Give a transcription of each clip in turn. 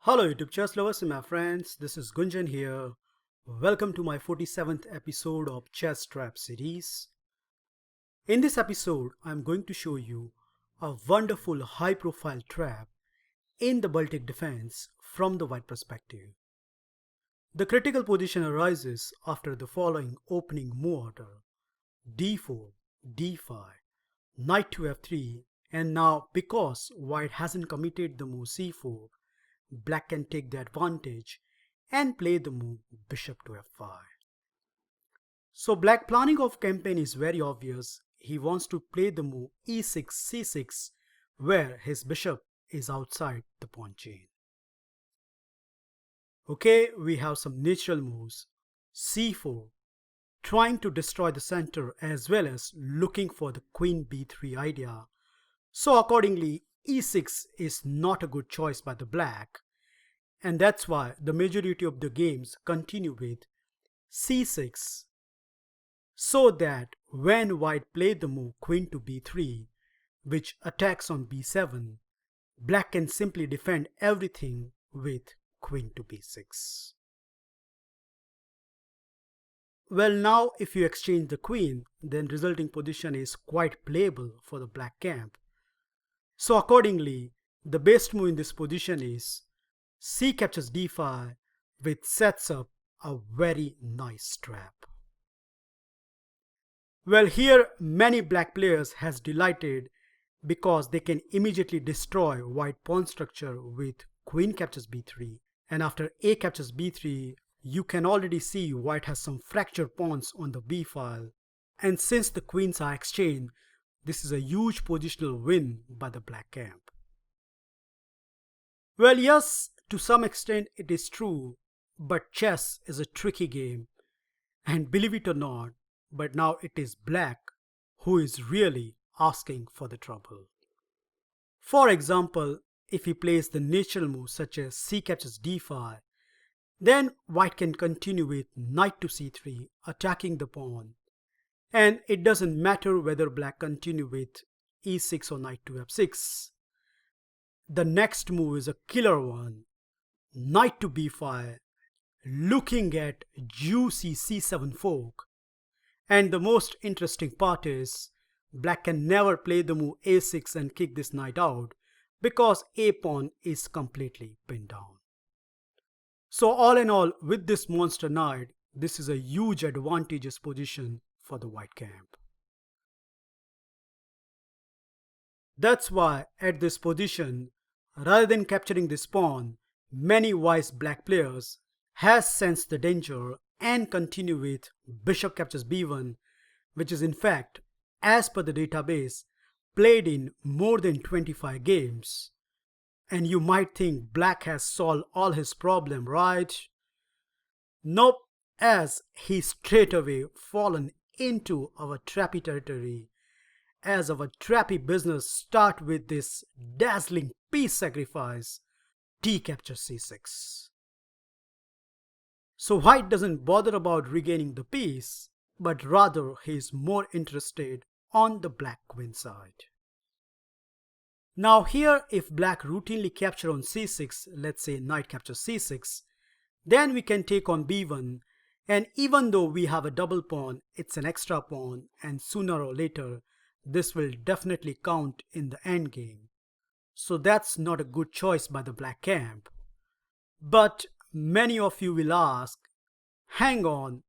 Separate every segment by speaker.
Speaker 1: Hello YouTube chess lovers and my friends, this is Gunjan here. Welcome to my 47th episode of Chess Trap series. In this episode, I am going to show you a wonderful high profile trap in the Baltic defense from the white perspective. The critical position arises after the following opening move order: d4, d5, knight to f3, and now because white hasn't committed the move c4, black can take the advantage and play the move bishop to f5. So black planning of campaign is very obvious. He wants to play the move e6 c6 where his bishop is outside the pawn chain. Okay, we have some natural moves. c4, trying to destroy the center as well as looking for the queen b3 idea. So accordingly, e6 is not a good choice by the black. And that's why the majority of the games continue with c6, so that when white played the move queen to b3, which attacks on b7, black can simply defend everything with queen to b6. Well, now if you exchange the queen, then resulting position is quite playable for the black camp. So accordingly, the best move in this position is c captures d5, which sets up a very nice trap. Well, here many black players has delighted because they can immediately destroy white pawn structure with queen captures b3, and after a captures b3, you can already see white has some fractured pawns on the b file, and since the queens are exchanged, this is a huge positional win by the black camp. Well, yes, to some extent it is true, but chess is a tricky game, and believe it or not, but now it is black who is really asking for the trouble. For example, if he plays the natural move such as c captures d5, then white can continue with knight to c3, attacking the pawn, and it doesn't matter whether black continue with e6 or knight to f6. The next move is a killer one, knight to b5, looking at juicy c7 fork. And the most interesting part is, black can never play the move a6 and kick this knight out because a pawn is completely pinned down. So all in all, with this monster knight, this is a huge advantageous position for the white camp. That's why at this position, rather than capturing this pawn, many wise black players has sensed the danger and continue with bishop captures b1, which is in fact, as per the database, played in more than 25 games. And you might think black has solved all his problem, right? Nope, as he straight away fallen into our trappy territory, as our trappy business start with this dazzling piece sacrifice, d captures c6. So white doesn't bother about regaining the piece, but rather he is more interested on the black queen side. Now here, if black routinely capture on c6, let's say knight captures c6, then we can take on b1, and even though we have a double pawn, it's an extra pawn, and sooner or later this will definitely count in the endgame. So that's not a good choice by the black camp. But many of you will ask, hang on,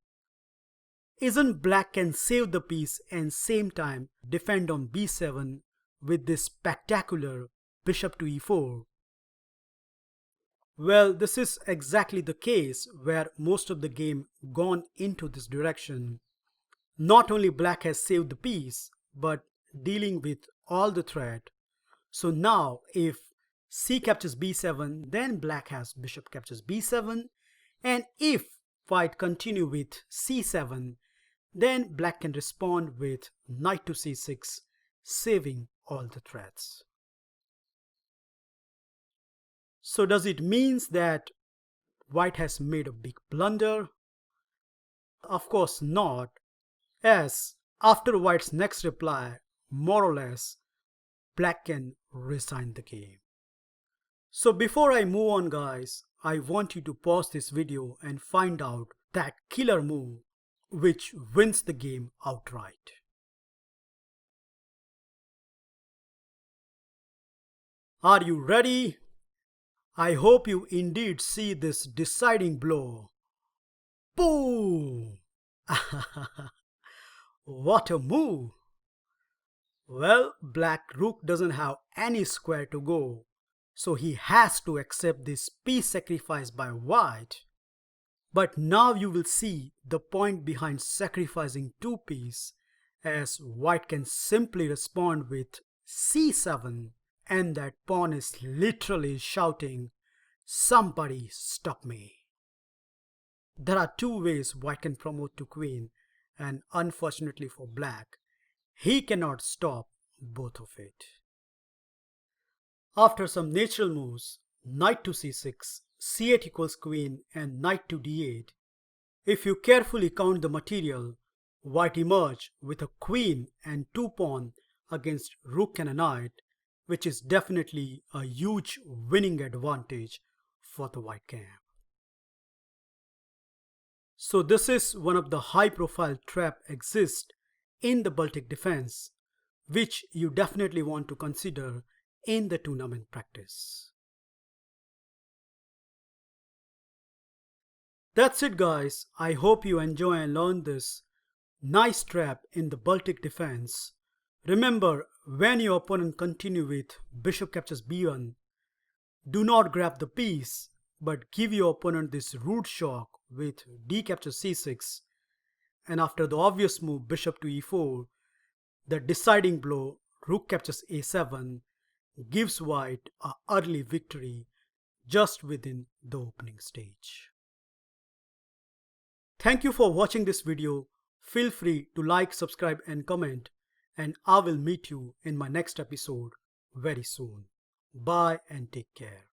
Speaker 1: isn't black can save the piece and same time defend on b7 with this spectacular bishop to e4? Well, this is exactly the case where most of the game gone into this direction. Not only black has saved the piece, but dealing with all the threat. So now if c captures b7, then black has bishop captures b7, and if white continue with c7, then black can respond with knight to c6, saving all the threats. So does it mean that white has made a big blunder? Of course not, as after white's next reply, more or less, black can resign the game. So before I move on guys, I want you to pause this video and find out that killer move which wins the game outright. Are you ready? I hope you indeed see this deciding blow. Boom! What a move! Well, black rook doesn't have any square to go, so he has to accept this piece sacrifice by white. But now you will see the point behind sacrificing two pieces, as white can simply respond with c7, and that pawn is literally shouting, "Somebody stop me." There are two ways white can promote to queen, and unfortunately for black, he cannot stop both of it. After some natural moves, knight to c6, c8 equals queen, and knight to d8, if you carefully count the material, white emerge with a queen and two pawns against rook and a knight, which is definitely a huge winning advantage for the white camp. So this is one of the high profile trap exist in the Baltic defense, which you definitely want to consider in the tournament practice. That's it guys, I hope you enjoy and learn this nice trap in the Baltic defense. Remember, when your opponent continue with bishop captures b1, do not grab the piece, but give your opponent this root shock with d captures c6, and after the obvious move bishop to e4, the deciding blow rook captures a7 gives white an early victory just within the opening stage. Thank you for watching this video. Feel free to like, subscribe and comment, and I will meet you in my next episode very soon. Bye and take care.